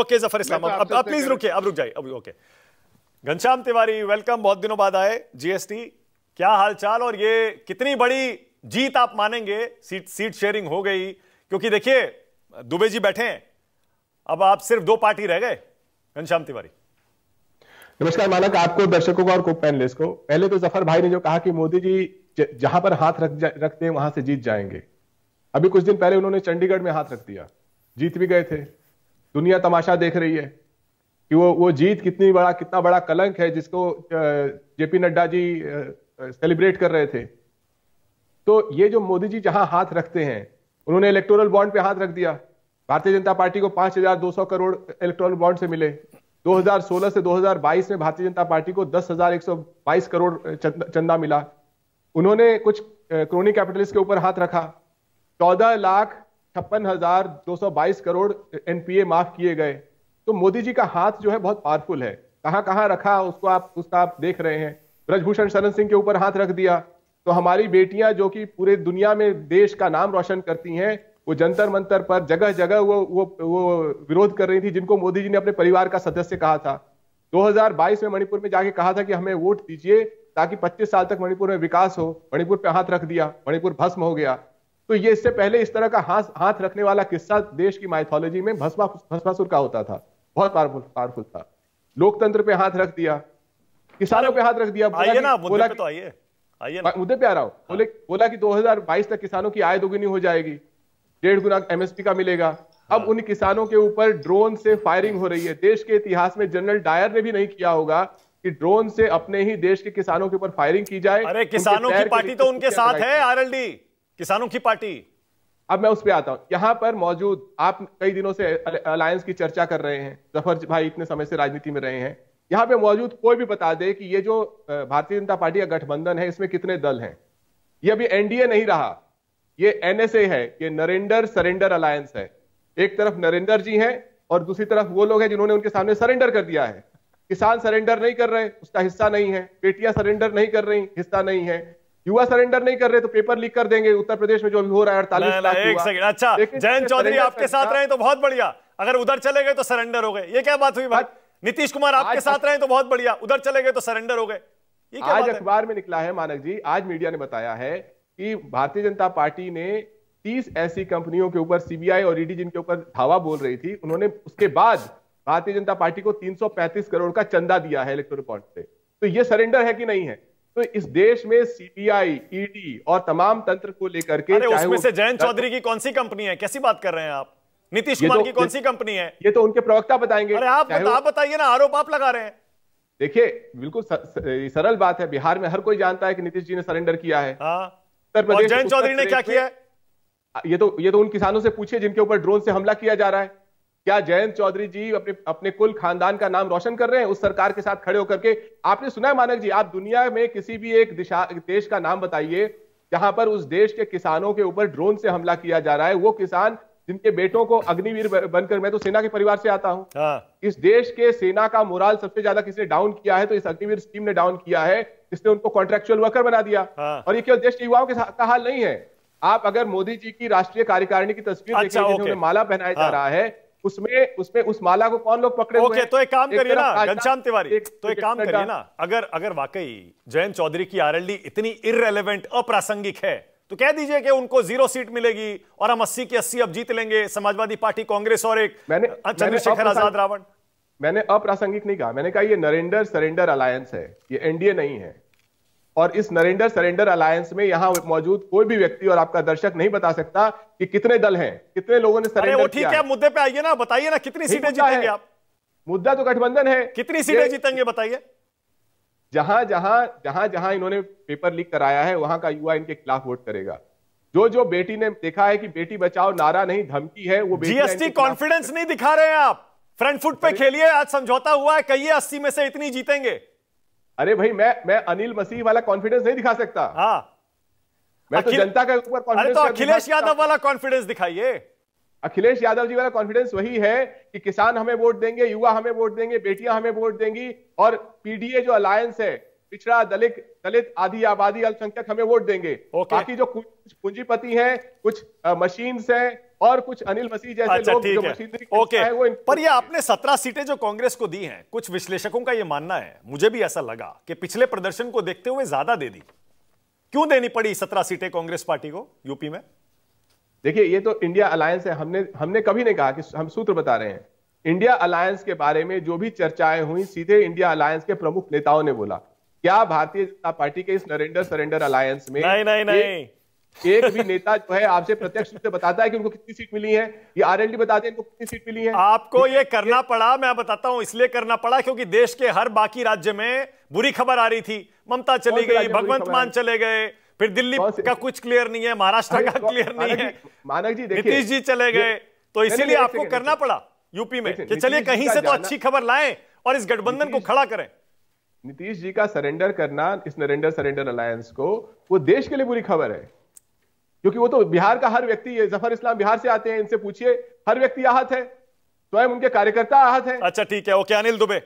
Okay Zafar Islam, अब please रुकिए, अब रुक जाइए, अब ओके। घनश्याम तिवारी, वेलकम, बहुत दिनों बाद आए। जीएसटी क्या हालचाल, और ये कितनी बड़ी जीत आप मानेंगे? सीट शेयरिंग हो गई, क्योंकि देखिए दुबे जी बैठे हैं, अब आप सिर्फ 2 पार्टी रह गए। घनश्याम तिवारी, नमस्कार मानक, आपको, दर्शकों को और को पैनलिस्ट को। पहले तो जफर भाई ने जो कहा कि मोदी जी जहां पर हाथ रखते हैं वहां से जीत जाएंगे, अभी कुछ दिन पहले उन्होंने चंडीगढ़ में हाथ रख दिया, जीत भी गए थे। दुनिया तमाशा देख रही है कि वो जीत कितना बड़ा कलंक है, जिसको जेपी नड्डा जी सेलिब्रेट कर रहे थे। तो ये जो मोदी जी जहां हाथ रखते हैं, उन्होंने इलेक्टोरल बॉन्ड पे हाथ रख दिया। भारतीय जनता पार्टी को 5,200 करोड़ इलेक्टोरल बॉन्ड से मिले। 2016 से 2022 में भारतीय जनता पार्टी को 10,122 करोड़ चंदा मिला। उन्होंने कुछ क्रोनी कैपिटलिस्ट के ऊपर हाथ रखा। 14,56,222 करोड़ एनपीए माफ किए गए। तो मोदी जी का हाथ जो है बहुत पावरफुल है। कहां कहां रखा उसका आप देख रहे हैं। ब्रजभूषण शरण सिंह के ऊपर हाथ रख दिया तो हमारी बेटियां जो कि पूरे दुनिया में देश का नाम रोशन करती हैं, वो जंतर मंतर पर जगह जगह वो विरोध कर रही थी, जिनको मोदी जी ने अपने परिवार का सदस्य कहा था। 2022 में मणिपुर में जाके कहा था कि हमें वोट दीजिए ताकि 25 साल तक मणिपुर में विकास हो। मणिपुर पे हाथ रख दिया, मणिपुर भस्म हो गया। तो ये इससे पहले इस तरह का हाथ रखने वाला किस्सा देश की माइथोलॉजी में भस्मासुर का होता था, बहुत पावरफुल था। लोकतंत्र पे हाथ रख दिया, किसानों पे हाथ रख दिया। आइए ना मुद्दे पे, तो आइए ना मुद्दे पे आ रहा हूं। बोला कि 2022 तक किसानों की आय दोगुनी हो जाएगी, 1.5 गुना एमएसपी का मिलेगा। अब उन किसानों के ऊपर ड्रोन से फायरिंग हो रही है। देश के इतिहास में जनरल डायर ने भी नहीं किया होगा कि ड्रोन से अपने ही देश के किसानों के ऊपर फायरिंग की जाए। अरे किसानों की पार्टी तो उनके साथ है, आरएलडी किसानों की पार्टी। अब मैं उस पे आता हूं। यहां पर मौजूद, आप कई दिनों से अलायंस की चर्चा कर रहे हैं, जफर भाई इतने समय से राजनीति में रहे हैं। यहां पे मौजूद कोई भी बता दे कि ये जो भारतीय जनता पार्टी का गठबंधन है, इसमें कितने दल हैं। ये अभी एनडीए नहीं रहा, ये एनएसए है, ये नरेंद्र सरेंडर अलायंस है। एक तरफ नरेंद्र जी हैं और दूसरी तरफ वो लोग हैं जिन्होंने उनके सामने सरेंडर कर दिया है। किसान सरेंडर नहीं कर रहे, उसका हिस्सा नहीं है। बेटियां सरेंडर नहीं कर रही, हिस्सा नहीं है। युवा सरेंडर नहीं कर रहे तो पेपर लीक कर देंगे। उत्तर प्रदेश में जो अभी हो रहा है 48 लाख युवा। अच्छा, जयंत चौधरी आपके साथ रहे तो बहुत बढ़िया, अगर उधर चले गए तो सरेंडर हो गए, ये क्या बात हुई भाई? नीतीश कुमार आपके साथ रहे तो बहुत बढ़िया, उधर चले गए तो सरेंडर हो गए, ये क्या बात है? आज अखबार में निकला है मानक जी, आज मीडिया ने बताया है कि भारतीय जनता पार्टी ने 30 ऐसी कंपनियों के ऊपर, सीबीआई और ईडी जिनके ऊपर धावा बोल रही थी, उन्होंने उसके बाद भारतीय जनता पार्टी को 335 करोड़ का चंदा दिया है इलेक्टोरल बॉन्ड से। तो ये सरेंडर है कि नहीं है? तो इस देश में सीबीआई, ईडी और तमाम तंत्र को लेकर के, उसमें से जयंत चौधरी की कौन सी कंपनी है? कैसी बात कर रहे हैं आप? नीतीश कुमार की कौन सी कंपनी है? ये तो उनके प्रवक्ता बताएंगे। अरे आप बताइए ना, आरोप आप लगा रहे हैं। देखिए बिल्कुल सरल बात है, बिहार में हर कोई जानता है कि नीतीश जी ने सरेंडर किया है। उत्तर प्रदेश, जयंत चौधरी ने क्या किया है? ये तो उन किसानों से पूछिए जिनके ऊपर ड्रोन से हमला किया जा रहा है। क्या जयंत चौधरी जी अपने कुल खानदान का नाम रोशन कर रहे हैं उस सरकार के साथ खड़े होकर के? आपने सुना है मानक जी, आप दुनिया में किसी भी एक देश का नाम बताइए जहां पर उस देश के किसानों के ऊपर ड्रोन से हमला किया जा रहा है। वो किसान जिनके बेटों को अग्निवीर बनकर, मैं तो सेना के परिवार से आता हूं, इस देश के सेना का मोराल सबसे ज्यादा किसने डाउन किया है? तो इस अग्निवीर स्कीम ने डाउन किया है, जिसने उनको कॉन्ट्रेक्चुअल वर्कर बना दिया। और ये केवल देश के युवाओं का हाल नहीं है। आप अगर मोदी जी की राष्ट्रीय कार्यकारिणी की तस्वीर देखें, उन्हें माला पहनाया जा रहा है, उसमें उस माला को कौन लोग पकड़े हुए हैं? तो एक काम करिए ना घनश्याम तिवारी, तो एक काम करिए ना, अगर वाकई जयंत चौधरी की आरएलडी इतनी इररेलेवेंट, अप्रासंगिक है, तो कह दीजिए कि उनको 0 सीट मिलेगी और हम 80 की 80 अब जीत लेंगे, समाजवादी पार्टी, कांग्रेस और एक चंद्रशेखर आजाद रावण। मैंने अप्रासंगिक नहीं कहा, मैंने कहा ये नरेंद्र सरेंडर अलायंस है, ये एनडीए नहीं है। और इस नरेंद्र सरेंडर अलायंस में यहां मौजूद कोई भी व्यक्ति और आपका दर्शक नहीं बता सकता कि कितने दल हैं, कितने लोगों ने सरेंडर ठीक है, मुद्दे पे आइए ना, बताइए ना कितनी सीटें जीतेंगे आप? मुद्दा तो गठबंधन है, कितनी सीटें जीतेंगे बताइए? जहां जहां इन्होंने पेपर लीक कराया है वहां का युवा इनके खिलाफ वोट करेगा। जो बेटी ने देखा है कि बेटी बचाओ नारा नहीं धमकी है, वो जीएसटी कॉन्फिडेंस नहीं दिखा रहे हैं आप। फ्रंट फुट पे खेलिए, आज समझौता हुआ है, कहिए 80 में से इतनी जीतेंगे। अरे भाई मैं अनिल मसीह वाला कॉन्फिडेंस नहीं दिखा सकता। मैं तो जनता के ऊपर कॉन्फिडेंस। तो अखिलेश यादव वाला कॉन्फिडेंस दिखाइए। अखिलेश यादव जी वाला कॉन्फिडेंस वही है कि किसान हमें वोट देंगे, युवा हमें वोट देंगे, बेटियां हमें वोट देंगी, और पीडीए जो अलायंस है, पिछड़ा दलित आदि आबादी अल्पसंख्यक हमें वोट देंगे। बाकी जो कुछ पूंजीपति हैं, कुछ मशीन्स हैं, और कुछ अनिल मसीह जैसे अच्छा, लोग ठीक जो है, मशीनरी ओके। है वो पर ये आपने 17 सीटें जो कांग्रेस को दी हैं, कुछ विश्लेषकों का ये मानना है, मुझे भी ऐसा लगा कि पिछले प्रदर्शन को देखते हुए ज्यादा दे दी। क्यों देनी पड़ी 17 सीटें कांग्रेस पार्टी को यूपी में? देखिए, ये तो इंडिया अलायंस है। हमने कभी नहीं कहा कि हम सूत्र बता रहे हैं। इंडिया अलायंस के बारे में जो भी चर्चाएं हुई, सीधे इंडिया अलायंस के प्रमुख नेताओं ने बोला। क्या भारतीय जनता पार्टी के इस नरेंद्र सरेंडर अलायंस में नहीं एक भी नेता जो है आपसे प्रत्यक्ष रूप से बताता है कि उनको कितनी सीट मिली है? ये आरएलडी बताते हैं इनको कितनी सीट मिली है? आपको ये करना पड़ा, मैं बताता हूं, इसलिए करना पड़ा क्योंकि देश के हर बाकी राज्य में बुरी खबर आ रही थी। ममता चली गई, भगवंत मान चले गए, फिर दिल्ली का कुछ क्लियर नहीं है, महाराष्ट्र का क्लियर नहीं है, मानक जी देखिए, नीतीश जी चले गए, तो इसीलिए आपको करना पड़ा यूपी में कि चलिए कहीं से तो अच्छी खबर लाएं और इस गठबंधन को खड़ा करें। नीतीश जी का सरेंडर करना इस नरेंद्र सरेंडर अलायंस को, वो देश के लिए बुरी खबर है, क्योंकि वो तो बिहार का हर व्यक्ति है। जफर इस्लाम बिहार से आते हैं, इनसे पूछिए, हर व्यक्ति आहत है, स्वयं उनके कार्यकर्ता आहत है। अच्छा ठीक है, ओके। अनिल दुबे,